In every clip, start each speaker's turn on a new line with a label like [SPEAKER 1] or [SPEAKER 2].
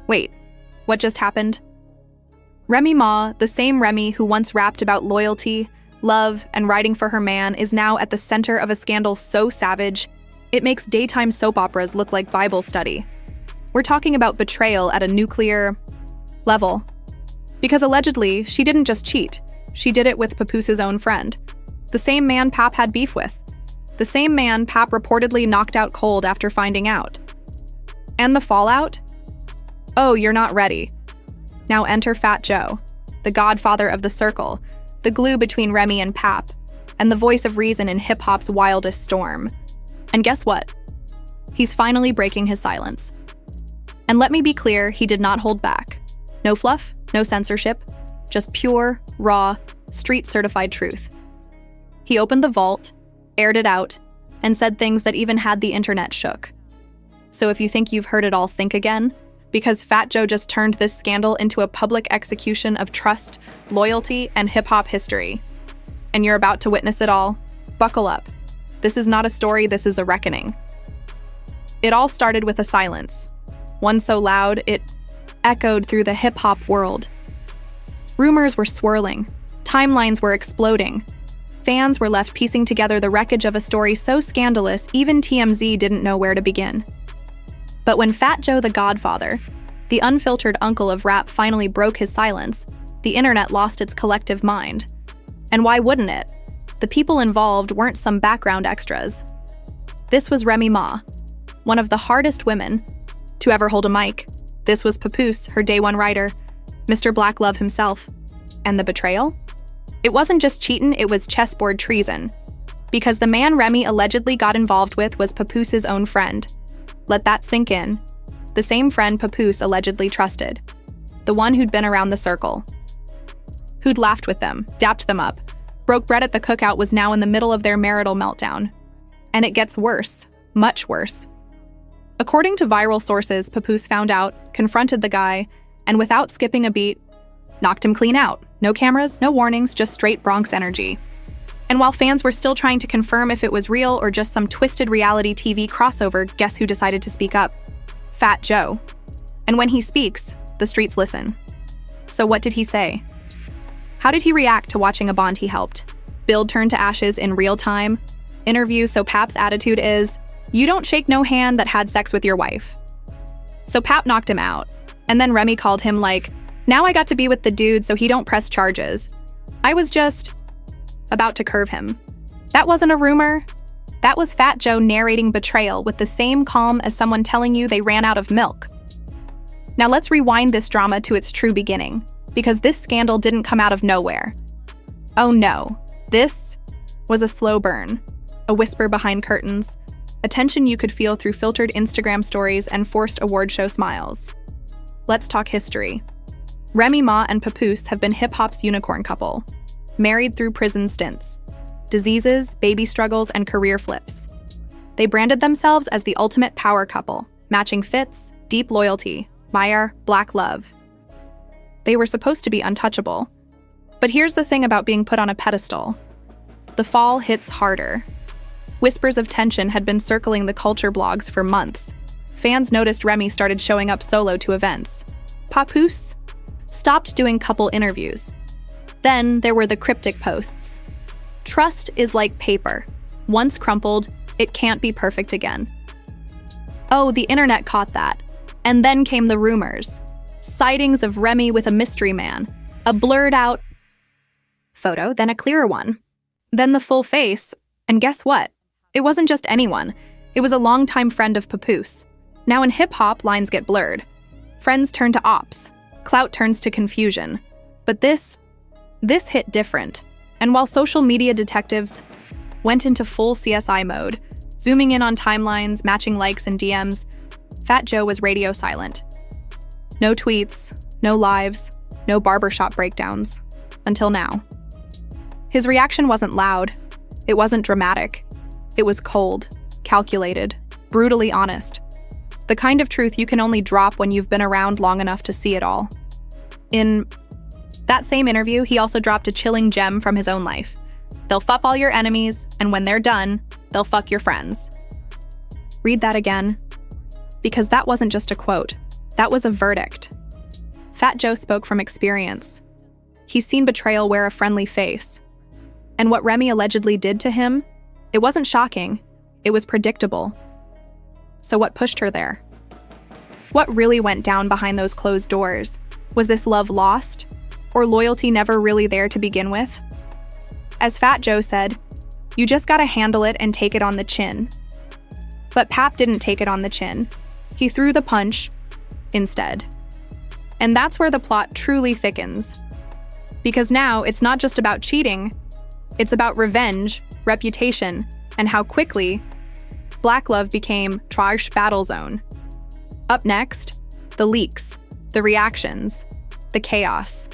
[SPEAKER 1] Wait, what just happened? Remy Ma, the same Remy who once rapped about loyalty, love, and riding for her man, is now at the center of a scandal so savage, it makes daytime soap operas look like Bible study. We're talking about betrayal at a nuclear level. Because allegedly, she didn't just cheat, she did it with Papoose's own friend. The same man Pap had beef with. The same man Pap reportedly knocked out cold after finding out. And the fallout? Oh, you're not ready. Now enter Fat Joe, the godfather of the circle, the glue between Remy and Pap, and the voice of reason in hip-hop's wildest storm. And guess what? He's finally breaking his silence. And let me be clear, he did not hold back. No fluff, no censorship, just pure, raw, street-certified truth. He opened the vault, aired it out, and said things that even had the internet shook. So if you think you've heard it all, think again, because Fat Joe just turned this scandal into a public execution of trust, loyalty, and hip-hop history. And you're about to witness it all. Buckle up. This is not a story, this is a reckoning. It all started with a silence. One so loud, it echoed through the hip-hop world. Rumors were swirling. Timelines were exploding. Fans were left piecing together the wreckage of a story so scandalous, even TMZ didn't know where to begin. But when Fat Joe the Godfather, the unfiltered uncle of rap, finally broke his silence, the internet lost its collective mind. And why wouldn't it? The people involved weren't some background extras. This was Remy Ma, one of the hardest women to ever hold a mic. This was Papoose, her day one writer, Mr. Black Love himself. And the betrayal? It wasn't just cheatin', it was chessboard treason. Because the man Remy allegedly got involved with was Papoose's own friend. Let that sink in. The same friend Papoose allegedly trusted. The one who'd been around the circle. Who'd laughed with them, dapped them up, broke bread at the cookout, was now in the middle of their marital meltdown. And it gets worse, much worse. According to viral sources, Papoose found out, confronted the guy, and without skipping a beat, knocked him clean out. No cameras, no warnings, just straight Bronx energy. And while fans were still trying to confirm if it was real or just some twisted reality TV crossover, guess who decided to speak up? Fat Joe. And when he speaks, the streets listen. So what did he say? How did he react to watching a bond he helped build turn to ashes in real time? Interview, so Pap's attitude is, you don't shake no hand that had sex with your wife. So Pap knocked him out. And then Remy called him like, now I got to be with the dude so he don't press charges. I was just about to curve him. That wasn't a rumor. That was Fat Joe narrating betrayal with the same calm as someone telling you they ran out of milk. Now let's rewind this drama to its true beginning, because this scandal didn't come out of nowhere. Oh no, this was a slow burn, a whisper behind curtains, a tension you could feel through filtered Instagram stories and forced award show smiles. Let's talk history. Remy Ma and Papoose have been hip-hop's unicorn couple, married through prison stints, diseases, baby struggles, and career flips. They branded themselves as the ultimate power couple, matching fits, deep loyalty, Meyer, black love. They were supposed to be untouchable. But here's the thing about being put on a pedestal. The fall hits harder. Whispers of tension had been circling the culture blogs for months. Fans noticed Remy started showing up solo to events. Papoose stopped doing couple interviews. Then there were the cryptic posts. Trust is like paper. Once crumpled, it can't be perfect again. Oh, the internet caught that. And then came the rumors. Sightings of Remy with a mystery man. A blurred out photo, then a clearer one. Then the full face. And guess what? It wasn't just anyone. It was a longtime friend of Papoose. Now in hip-hop, lines get blurred. Friends turn to ops. Clout turns to confusion. But this hit different. And while social media detectives went into full CSI mode, zooming in on timelines, matching likes and DMs, Fat Joe was radio silent. No tweets, no lives, no barbershop breakdowns. Until now. His reaction wasn't loud. It wasn't dramatic. It was cold, calculated, brutally honest. The kind of truth you can only drop when you've been around long enough to see it all. In that same interview, he also dropped a chilling gem from his own life. They'll fuck all your enemies, and when they're done, they'll fuck your friends. Read that again. Because that wasn't just a quote. That was a verdict. Fat Joe spoke from experience. He's seen betrayal wear a friendly face. And what Remy allegedly did to him, it wasn't shocking, it was predictable. So what pushed her there? What really went down behind those closed doors? Was this love lost? Or loyalty never really there to begin with? As Fat Joe said, you just gotta handle it and take it on the chin. But Pap didn't take it on the chin. He threw the punch instead. And that's where the plot truly thickens. Because now it's not just about cheating, it's about revenge, reputation, and how quickly Black love became trash battle zone. Up next, the leaks, the reactions, the chaos.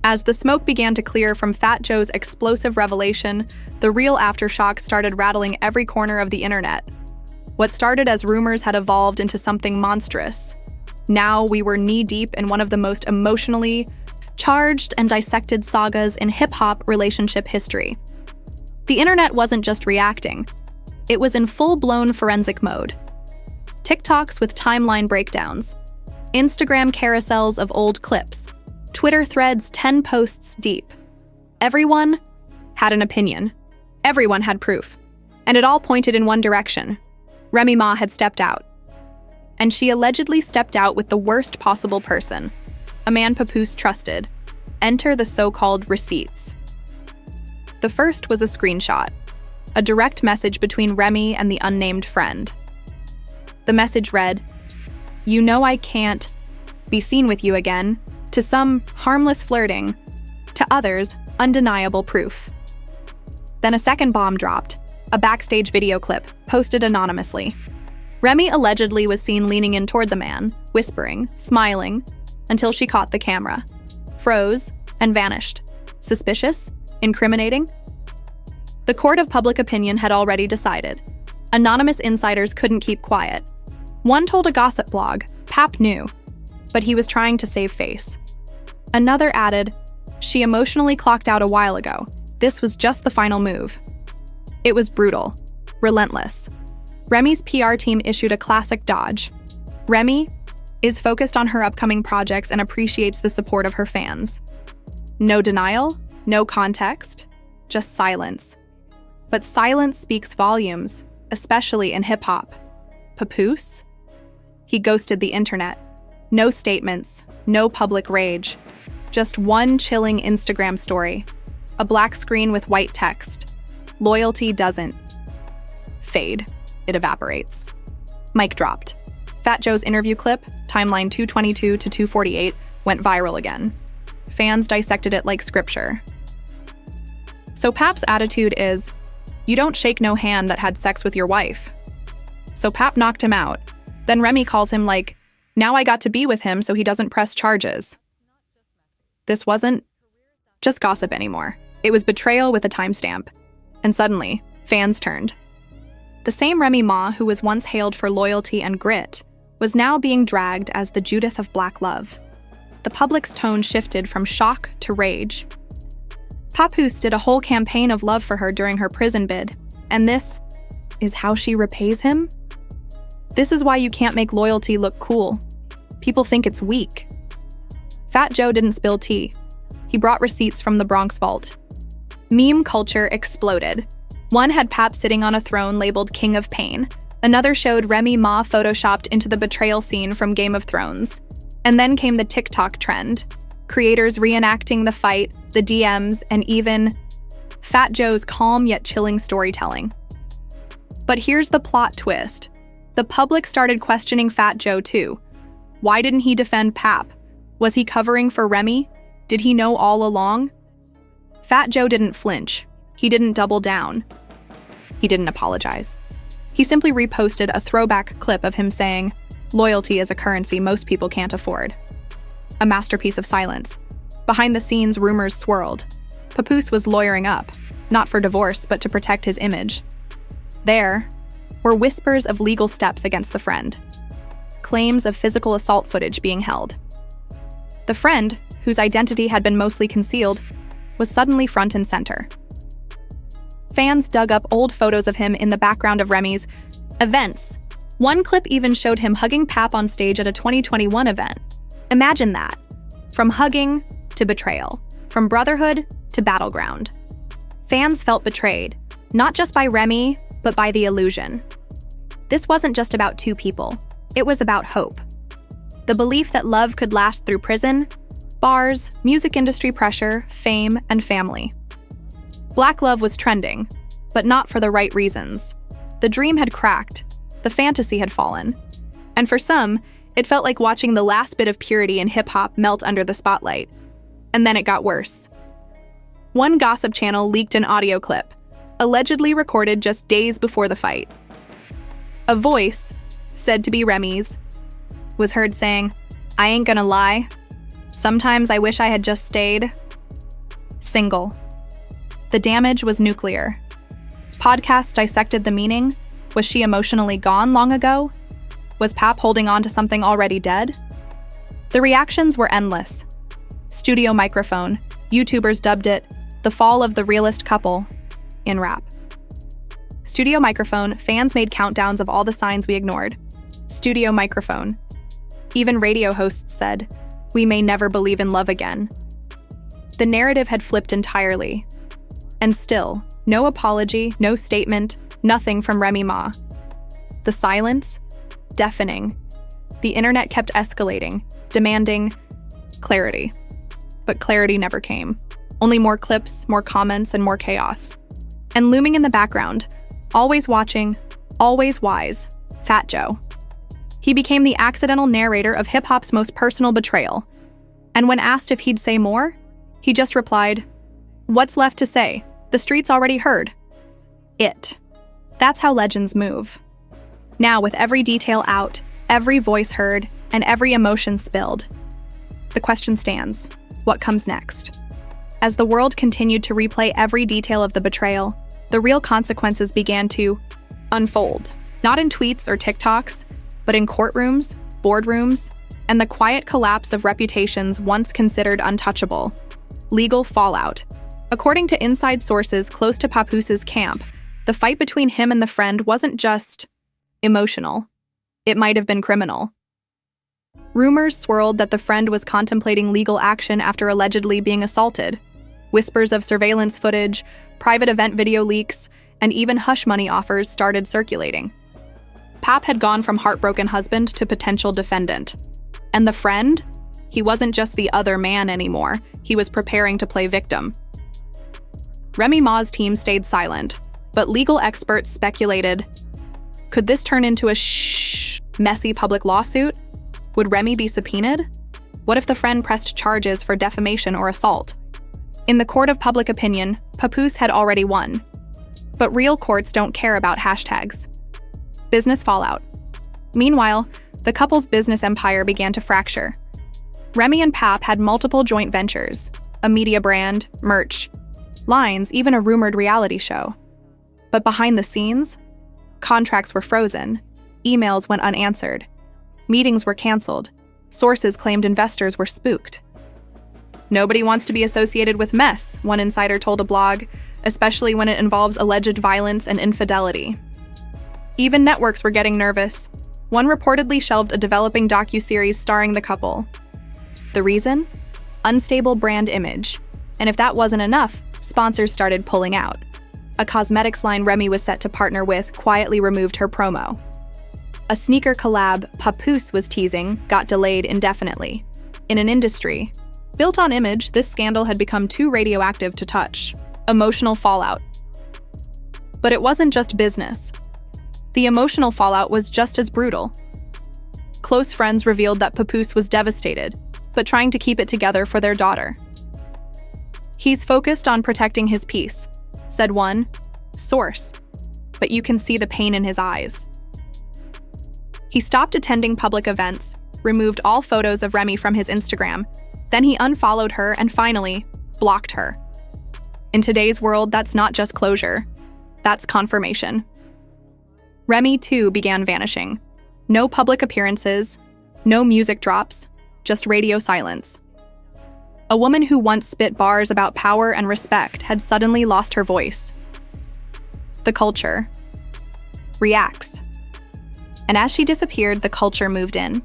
[SPEAKER 1] As the smoke began to clear from Fat Joe's explosive revelation, the real aftershocks started rattling every corner of the internet. What started as rumors had evolved into something monstrous. Now we were knee-deep in one of the most emotionally charged and dissected sagas in hip-hop relationship history. The internet wasn't just reacting. It was in full-blown forensic mode. TikToks with timeline breakdowns, Instagram carousels of old clips, Twitter threads 10 posts deep. Everyone had an opinion. Everyone had proof. And it all pointed in one direction. Remy Ma had stepped out. And she allegedly stepped out with the worst possible person, a man Papoose trusted. Enter the so-called receipts. The first was a screenshot, a direct message between Remy and the unnamed friend. The message read, "You know I can't be seen with you again," to some harmless flirting, to others undeniable proof. Then a second bomb dropped, a backstage video clip posted anonymously. Remy allegedly was seen leaning in toward the man, whispering, smiling, until she caught the camera, froze, and vanished. Suspicious? Incriminating? The court of public opinion had already decided. Anonymous insiders couldn't keep quiet. One told a gossip blog, Pap knew, but he was trying to save face. Another added, she emotionally clocked out a while ago. This was just the final move. It was brutal, relentless. Remy's PR team issued a classic dodge. Remy is focused on her upcoming projects and appreciates the support of her fans. No denial, no context, just silence. But silence speaks volumes, especially in hip-hop. Papoose? He ghosted the internet. No statements, no public rage. Just one chilling Instagram story. A black screen with white text. Loyalty doesn't fade. It evaporates. Mic dropped. Fat Joe's interview clip, timeline 222 to 248, went viral again. Fans dissected it like scripture. So Pap's attitude is, you don't shake no hand that had sex with your wife. So Pap knocked him out. Then Remy calls him like, now I got to be with him so he doesn't press charges. This wasn't just gossip anymore. It was betrayal with a timestamp. And suddenly, fans turned. The same Remy Ma who was once hailed for loyalty and grit was now being dragged as the Judith of Black love. The public's tone shifted from shock to rage. Papoose did a whole campaign of love for her during her prison bid, and this is how she repays him? This is why you can't make loyalty look cool. People think it's weak. Fat Joe didn't spill tea. He brought receipts from the Bronx vault. Meme culture exploded. One had Pap sitting on a throne labeled King of Pain. Another showed Remy Ma photoshopped into the betrayal scene from Game of Thrones. And then came the TikTok trend. Creators reenacting the fight, the DMs, and even Fat Joe's calm yet chilling storytelling. But here's the plot twist. The public started questioning Fat Joe too. Why didn't he defend Pap? Was he covering for Remy? Did he know all along? Fat Joe didn't flinch. He didn't double down. He didn't apologize. He simply reposted a throwback clip of him saying, "Loyalty is a currency most people can't afford." A masterpiece of silence. Behind the scenes, rumors swirled. Papoose was lawyering up, not for divorce, but to protect his image. There were whispers of legal steps against the friend. Claims of physical assault footage being held. The friend, whose identity had been mostly concealed, was suddenly front and center. Fans dug up old photos of him in the background of Remy's events, One clip even showed him hugging Pap on stage at a 2021 event. Imagine that. From hugging to betrayal. From brotherhood to battleground. Fans felt betrayed, not just by Remy, but by the illusion. This wasn't just about two people. It was about hope. The belief that love could last through prison, bars, music industry pressure, fame, and family. Black love was trending, but not for the right reasons. The dream had cracked. The fantasy had fallen. And for some, it felt like watching the last bit of purity in hip-hop melt under the spotlight. And then it got worse. One gossip channel leaked an audio clip, allegedly recorded just days before the fight. A voice, said to be Remy's, was heard saying, "I ain't gonna lie. Sometimes I wish I had just stayed single." The damage was nuclear. Podcasts dissected the meaning. Was she emotionally gone long ago? Was Pap holding on to something already dead? The reactions were endless. Studio microphone. YouTubers dubbed it the fall of the realist couple in rap. Studio microphone. Fans made countdowns of all the signs we ignored. Studio microphone. Even radio hosts said, "We may never believe in love again." The narrative had flipped entirely. And still, no apology, no statement, nothing from Remy Ma. The silence, deafening. The internet kept escalating, demanding clarity. But clarity never came. Only more clips, more comments, and more chaos. And looming in the background, always watching, always wise, Fat Joe. He became the accidental narrator of hip-hop's most personal betrayal. And when asked if he'd say more, he just replied, "What's left to say? The streets already heard." It. That's how legends move. Now, with every detail out, every voice heard, and every emotion spilled, the question stands, what comes next? As the world continued to replay every detail of the betrayal, the real consequences began to unfold. Not in tweets or TikToks, but in courtrooms, boardrooms, and the quiet collapse of reputations once considered untouchable. Legal fallout. According to inside sources close to Papoose's camp, the fight between him and the friend wasn't just emotional. It might have been criminal. Rumors swirled that the friend was contemplating legal action after allegedly being assaulted. Whispers of surveillance footage, private event video leaks, and even hush money offers started circulating. Pap had gone from heartbroken husband to potential defendant. And the friend? He wasn't just the other man anymore. He was preparing to play victim. Remy Ma's team stayed silent, but legal experts speculated, could this turn into a messy public lawsuit? Would Remy be subpoenaed? What if the friend pressed charges for defamation or assault? In the court of public opinion, Papoose had already won. But real courts don't care about hashtags. Business fallout. Meanwhile, the couple's business empire began to fracture. Remy and Pap had multiple joint ventures, a media brand, merch, lines, even a rumored reality show. But behind the scenes, contracts were frozen, emails went unanswered, meetings were canceled, sources claimed investors were spooked. Nobody wants to be associated with mess, one insider told a blog, especially when it involves alleged violence and infidelity. Even networks were getting nervous. One reportedly shelved a developing docuseries starring the couple. The reason? Unstable brand image. And if that wasn't enough, sponsors started pulling out. A cosmetics line Remy was set to partner with quietly removed her promo. A sneaker collab Papoose was teasing got delayed indefinitely. In an industry built on image, this scandal had become too radioactive to touch. Emotional fallout. But it wasn't just business. The emotional fallout was just as brutal. Close friends revealed that Papoose was devastated, but trying to keep it together for their daughter. He's focused on protecting his peace, said one source, but you can see the pain in his eyes. He stopped attending public events, removed all photos of Remy from his Instagram, then he unfollowed her and finally blocked her. In today's world, that's not just closure, that's confirmation. Remy, too, began vanishing. No public appearances, no music drops, just radio silence. A woman who once spit bars about power and respect had suddenly lost her voice. The culture reacts. And as she disappeared, the culture moved in.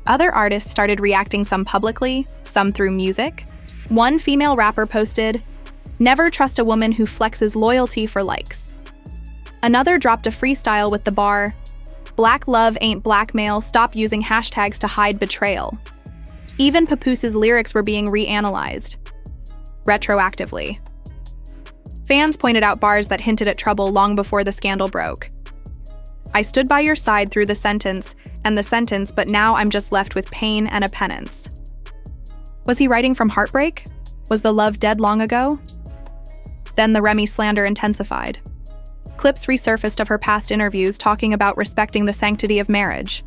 [SPEAKER 1] Other artists started reacting, some publicly, some through music. One female rapper posted, "Never trust a woman who flexes loyalty for likes." Another dropped a freestyle with the bar, "Black love ain't blackmail, stop using hashtags to hide betrayal." Even Papoose's lyrics were being reanalyzed, retroactively. Fans pointed out bars that hinted at trouble long before the scandal broke. "I stood by your side through the sentence, but now I'm just left with pain and a penance." Was he writing from heartbreak? Was the love dead long ago? Then the Remy slander intensified. Clips resurfaced of her past interviews talking about respecting the sanctity of marriage.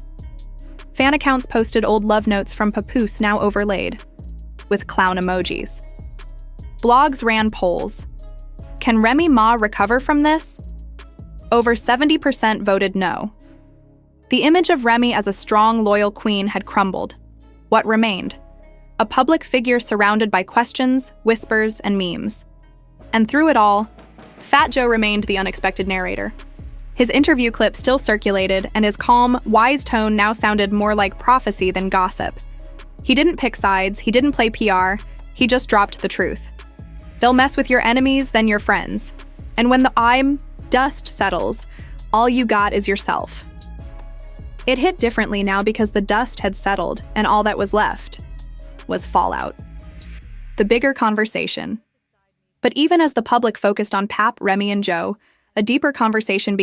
[SPEAKER 1] Fan accounts posted old love notes from Papoose, now overlaid with clown emojis. Blogs ran polls. Can Remy Ma recover from this? Over 70% voted no. The image of Remy as a strong, loyal queen had crumbled. What remained? A public figure surrounded by questions, whispers, and memes. And through it all, Fat Joe remained the unexpected narrator. His interview clip still circulated, and his calm, wise tone now sounded more like prophecy than gossip. He didn't pick sides, he didn't play PR, he just dropped the truth. They'll mess with your enemies, then your friends. And when the dust settles, all you got is yourself. It hit differently now because the dust had settled, and all that was left was fallout. The bigger conversation. But even as the public focused on Pap, Remy, and Joe, a deeper conversation began.